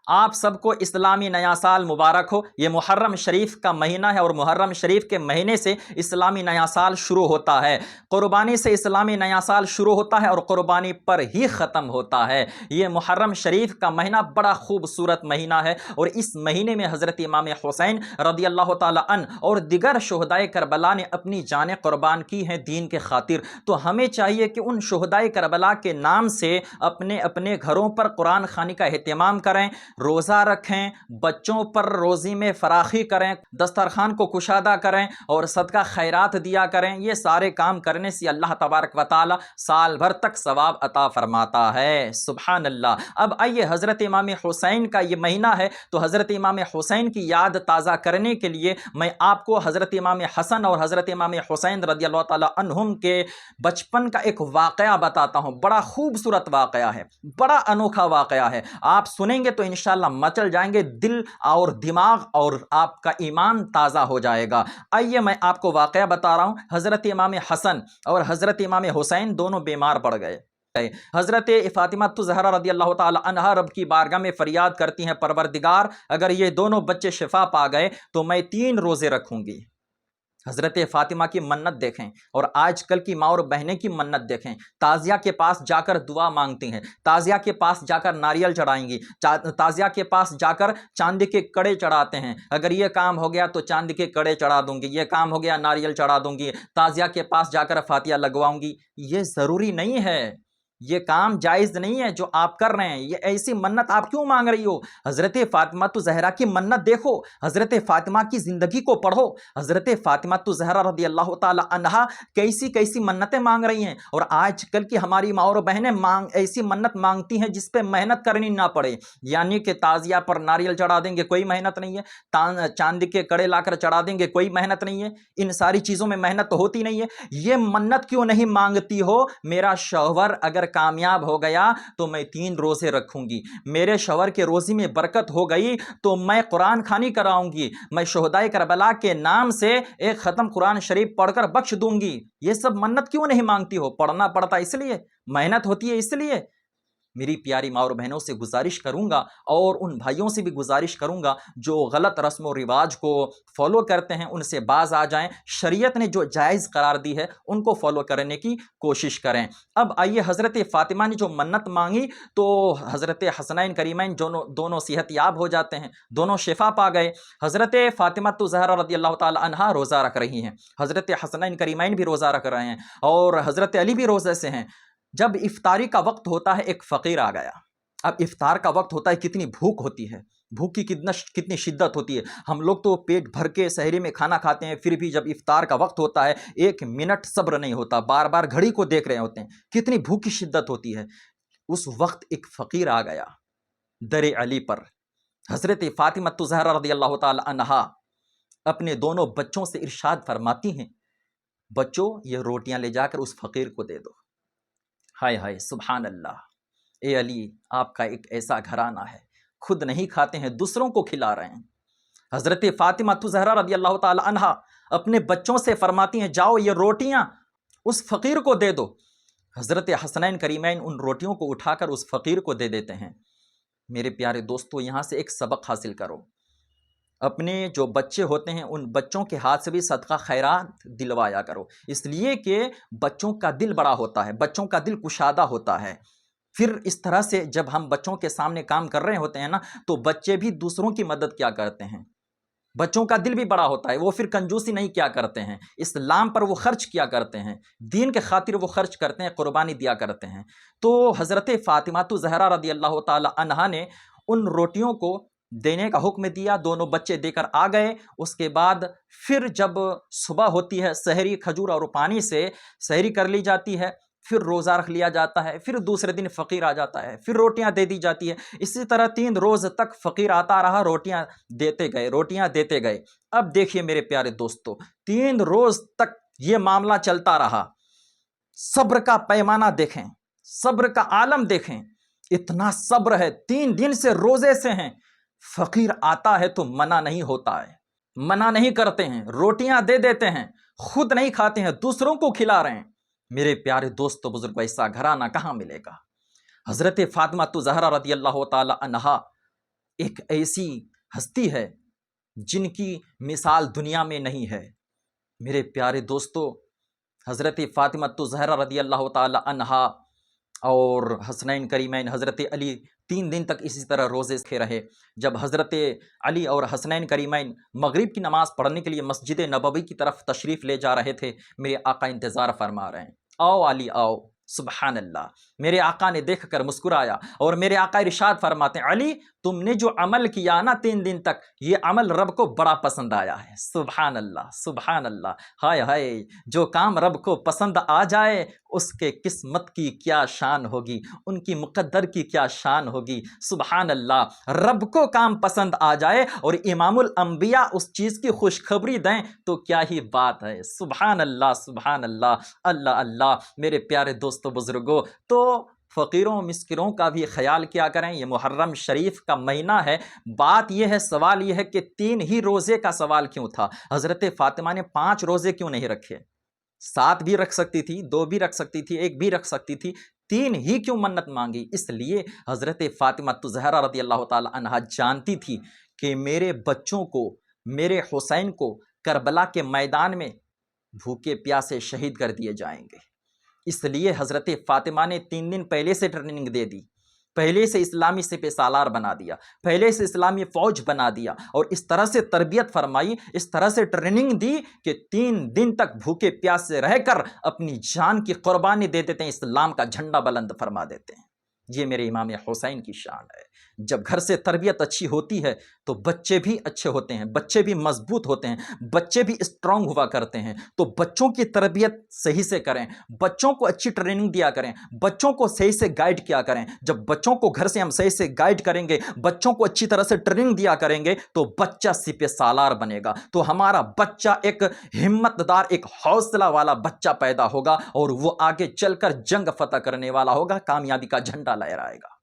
آپ سب کو اسلامی نیا سال مبارک ہو۔ یہ محرم شریف کا مہینہ ہے اور محرم شریف کے مہینے سے اسلامی نیا سال شروع ہوتا ہے۔ قربانی سے اسلامی نیا سال شروع ہوتا ہے اور قربانی پر ہی ختم ہوتا ہے۔ یہ محرم شریف کا مہینہ بڑا خوبصورت مہینہ ہے اور اس مہینے میں حضرت امام حسین رضی اللہ تعالی عنہ اور دیگر شہدائے کربلا نے اپنی جانیں قربان کی ہیں دین کے خاطر۔ تو ہمیں چاہیے کہ ان شہدائے کربلا کے نام سے اپنے اپنے گھروں پر قرآن خوانی کا اہتمام کریں، روزہ رکھیں، بچوں پر روزی میں فراخی کریں، دسترخوان کو کشادہ کریں اور صدقہ خیرات دیا کریں۔ یہ سارے کام کرنے سے اللہ تبارک و تعالی سال بھر تک ثواب عطا فرماتا ہے۔ سبحان اللہ۔ اب آئیے، حضرت امام حسین کا یہ مہینہ ہے تو حضرت امام حسین کی یاد تازہ کرنے کے لیے میں آپ کو حضرت امام حسن اور حضرت امام حسین رضی اللہ تعالی عنہم کے بچپن کا ایک واقعہ بتاتا ہوں۔ بڑا خوبصورت واقعہ ہے، بڑا انوکھا واقعہ ہے۔ آپ سنیں گے تو انشاءاللہ مچل جائیں گے دل اور دماغ اور آپ کا ایمان تازہ ہو جائے گا۔ آئیے میں آپ کو واقعہ بتا رہا ہوں۔ حضرت امام حسن اور حضرت امام حسین دونوں بیمار پڑ گئے۔ حضرت فاطمہ الزہرا رضی اللہ تعالی عنہا رب کی بارگاہ میں فریاد کرتی ہیں، پروردگار اگر یہ دونوں بچے شفا پا گئے تو میں 3 روزے رکھوں گی۔ حضرت فاطمہ کی منت دیکھیں اور آج کل کی ماں اور بہنیں کی منت دیکھیں۔ تازیہ کے پاس جا کر دعا مانگتی ہیں، تازیہ کے پاس جا کر ناریل چڑھائیں گی، تازیہ کے پاس جا کر چاندی کے کڑے چڑھاتے ہیں، اگر یہ کام ہو گیا تو چاندی کے کڑے چڑھا دوں گی، یہ کام ہو گیا ناریل چڑھا دوں گی، تازیہ کے پاس جا کر فاتحہ لگواؤں گی۔ یہ ضروری نہیں ہے، یہ کام جائز نہیں ہے جو آپ کر رہے ہیں۔ یہ ایسی منت آپ کیوں مانگ رہی ہو؟ حضرت فاطمہ الزہرا کی منت دیکھو، حضرت فاطمہ کی زندگی کو پڑھو۔ حضرت فاطمہ الزہرا رضی اللہ تعالی عنہا کیسی کیسی منتیں مانگ رہی ہیں، اور آج کل کی ہماری ماں اور بہنیں ایسی منت مانگتی ہیں جس پہ محنت کرنی نہ پڑے، یعنی کہ تعزیہ پر ناریل چڑھا دیں گے کوئی محنت نہیں ہے، چاندی کے کڑے لا کر چڑھا دیں گے کوئی محنت نہیں ہے، ان ساری چیزوں میں محنت تو ہوتی نہیں ہے۔ یہ منت کیوں نہیں مانگتی ہو؟ میرا شوہر اگر کامیاب ہو گیا تو میں 3 روزے رکھوں گی، میرے شوہر کے روزی میں برکت ہو گئی تو میں قرآن خوانی کراؤں گی، میں شہدائے کربلا کے نام سے ایک ختم قرآن شریف پڑھ کر بخش دوں گی۔ یہ سب منت کیوں نہیں مانگتی ہو؟ پڑھنا پڑتا اس لیے، محنت ہوتی ہے اس لیے۔ میری پیاری ماں اور بہنوں سے گزارش کروں گا اور ان بھائیوں سے بھی گزارش کروں گا جو غلط رسم و رواج کو فالو کرتے ہیں ان سے باز آ جائیں، شریعت نے جو جائز قرار دی ہے ان کو فالو کرنے کی کوشش کریں۔ اب آئیے، حضرت فاطمہ نے جو منت مانگی تو حضرت حسنین کریمین دونوں صحت یاب ہو جاتے ہیں، دونوں شفا پا گئے۔ حضرت فاطمہ الزہرا رضی اللہ تعالی عنہا روزہ رکھ رہی ہیں، حضرت حسنین کریمین بھی روزہ رکھ رہے ہیں اور حضرت علی بھی روزے سے ہیں۔ جب افطاری کا وقت ہوتا ہے ایک فقیر آ گیا۔ اب افطار کا وقت ہوتا ہے، کتنی بھوک ہوتی ہے، بھوک کی کتنی شدت ہوتی ہے۔ ہم لوگ تو پیٹ بھر کے سحری میں کھانا کھاتے ہیں، پھر بھی جب افطار کا وقت ہوتا ہے 1 منٹ صبر نہیں ہوتا، بار بار گھڑی کو دیکھ رہے ہوتے ہیں، کتنی بھوک کی شدت ہوتی ہے۔ اس وقت ایک فقیر آ گیا در علی پر۔ حضرت فاطمہ الزہرا رضی اللہ تعالی عنہا اپنے دونوں بچوں سے ارشاد فرماتی ہیں، بچوں یہ روٹیاں لے جا کر اس فقیر کو دے دو۔ ہائے ہائے، سبحان اللہ! اے علی، آپ کا ایک ایسا گھرانہ ہے، خود نہیں کھاتے ہیں، دوسروں کو کھلا رہے ہیں۔ حضرت فاطمہ الزہرا رضی اللہ تعالی عنہا اپنے بچوں سے فرماتی ہیں، جاؤ یہ روٹیاں اس فقیر کو دے دو۔ حضرت حسنین کریمین ان روٹیوں کو اٹھا کر اس فقیر کو دے دیتے ہیں۔ میرے پیارے دوستو، یہاں سے ایک سبق حاصل کرو، اپنے جو بچے ہوتے ہیں ان بچوں کے ہاتھ سے بھی صدقہ خیرات دلوایا کرو، اس لیے کہ بچوں کا دل بڑا ہوتا ہے، بچوں کا دل کشادہ ہوتا ہے۔ پھر اس طرح سے جب ہم بچوں کے سامنے کام کر رہے ہوتے ہیں نا تو بچے بھی دوسروں کی مدد کیا کرتے ہیں، بچوں کا دل بھی بڑا ہوتا ہے، وہ پھر کنجوسی نہیں کیا کرتے ہیں، اسلام پر وہ خرچ کیا کرتے ہیں، دین کے خاطر وہ خرچ کرتے ہیں، قربانی دیا کرتے ہیں۔ تو حضرت فاطمہ الزہرا رضی اللہ تعالی عنہا نے ان روٹیوں کو دینے کا حکم دیا، دونوں بچے دے کر آ گئے۔ اس کے بعد پھر جب صبح ہوتی ہے، سحری کھجور اور پانی سے سحری کر لی جاتی ہے، پھر روزہ رکھ لیا جاتا ہے، پھر دوسرے دن فقیر آ جاتا ہے، پھر روٹیاں دے دی جاتی ہے۔ اسی طرح 3 روز تک فقیر آتا رہا، روٹیاں دیتے گئے، روٹیاں دیتے گئے۔ اب دیکھیے میرے پیارے دوستو، 3 روز تک یہ معاملہ چلتا رہا۔ صبر کا پیمانہ دیکھیں، صبر کا عالم دیکھیں، اتنا صبر ہے، 3 دن سے روزے سے ہیں، فقیر آتا ہے تو منع نہیں ہوتا ہے، منع نہیں کرتے ہیں، روٹیاں دے دیتے ہیں، خود نہیں کھاتے ہیں، دوسروں کو کھلا رہے ہیں۔ میرے پیارے دوستو بزرگو، ایسا گھرانہ کہاں ملے گا؟ حضرت فاطمہ الزہرا رضی اللہ تعالی عنہا ایک ایسی ہستی ہے جن کی مثال دنیا میں نہیں ہے۔ میرے پیارے دوستو، حضرت فاطمہ زہرا رضی اللہ تعالی عنہا اور حسنین کریمین حضرت علی 3 دن تک اسی طرح روزے رکھے رہے۔ جب حضرت علی اور حسنین کریمین مغرب کی نماز پڑھنے کے لیے مسجد نبوی کی طرف تشریف لے جا رہے تھے، میرے آقا انتظار فرما رہے ہیں، آؤ علی آؤ۔ سبحان اللہ، میرے آقا نے دیکھ کر مسکرایا اور میرے آقا ارشاد فرماتے ہیں، علی تم نے جو عمل کیا نا 3 دن تک، یہ عمل رب کو بڑا پسند آیا ہے۔ سبحان اللہ، سبحان اللہ، ہائے ہائے، جو کام رب کو پسند آ جائے اس کے قسمت کی کیا شان ہوگی، ان کی مقدر کی کیا شان ہوگی۔ سبحان اللہ، رب کو کام پسند آ جائے اور امام الانبیاء اس چیز کی خوشخبری دیں تو کیا ہی بات ہے۔ سبحان اللہ، سبحان اللہ، اللہ اللہ۔ میرے پیارے دوستو بزرگوں، تو فقیروں مسکینوں کا بھی خیال کیا کریں، یہ محرم شریف کا مہینہ ہے۔ بات یہ ہے، سوال یہ ہے کہ 3 ہی روزے کا سوال کیوں تھا؟ حضرت فاطمہ نے 5 روزے کیوں نہیں رکھے؟ 7 بھی رکھ سکتی تھی، 2 بھی رکھ سکتی تھی، 1 بھی رکھ سکتی تھی، 3 ہی کیوں منت مانگی؟ اس لیے حضرت فاطمہ زہرا رضی اللہ تعالی عنہا جانتی تھی کہ میرے بچوں کو، میرے حسین کو کربلا کے میدان میں بھوکے پیاسے شہید کر دیے جائیں گے۔ اس لیے حضرت فاطمہ نے 3 دن پہلے سے ٹریننگ دے دی، پہلے سے اسلامی سپہ سالار بنا دیا، پہلے سے اسلامی فوج بنا دیا، اور اس طرح سے تربیت فرمائی، اس طرح سے ٹریننگ دی کہ 3 دن تک بھوکے پیاسے رہ کر اپنی جان کی قربانی دے دیتے ہیں، اسلام کا جھنڈا بلند فرما دیتے ہیں۔ یہ میرے امام حسین کی شان ہے۔ جب گھر سے تربیت اچھی ہوتی ہے تو بچے بھی اچھے ہوتے ہیں، بچے بھی مضبوط ہوتے ہیں، بچے بھی اسٹرانگ ہوا کرتے ہیں۔ تو بچوں کی تربیت صحیح سے کریں، بچوں کو اچھی ٹریننگ دیا کریں، بچوں کو صحیح سے گائیڈ کیا کریں۔ جب بچوں کو گھر سے ہم صحیح سے گائیڈ کریں گے، بچوں کو اچھی طرح سے ٹریننگ دیا کریں گے تو بچہ سپہ سالار بنے گا، تو ہمارا بچہ ایک ہمت دار، ایک حوصلہ والا بچہ پیدا ہوگا، اور وہ آگے چل کر جنگ فتح کرنے والا ہوگا، کامیابی کا جھنڈا لہرائے گا۔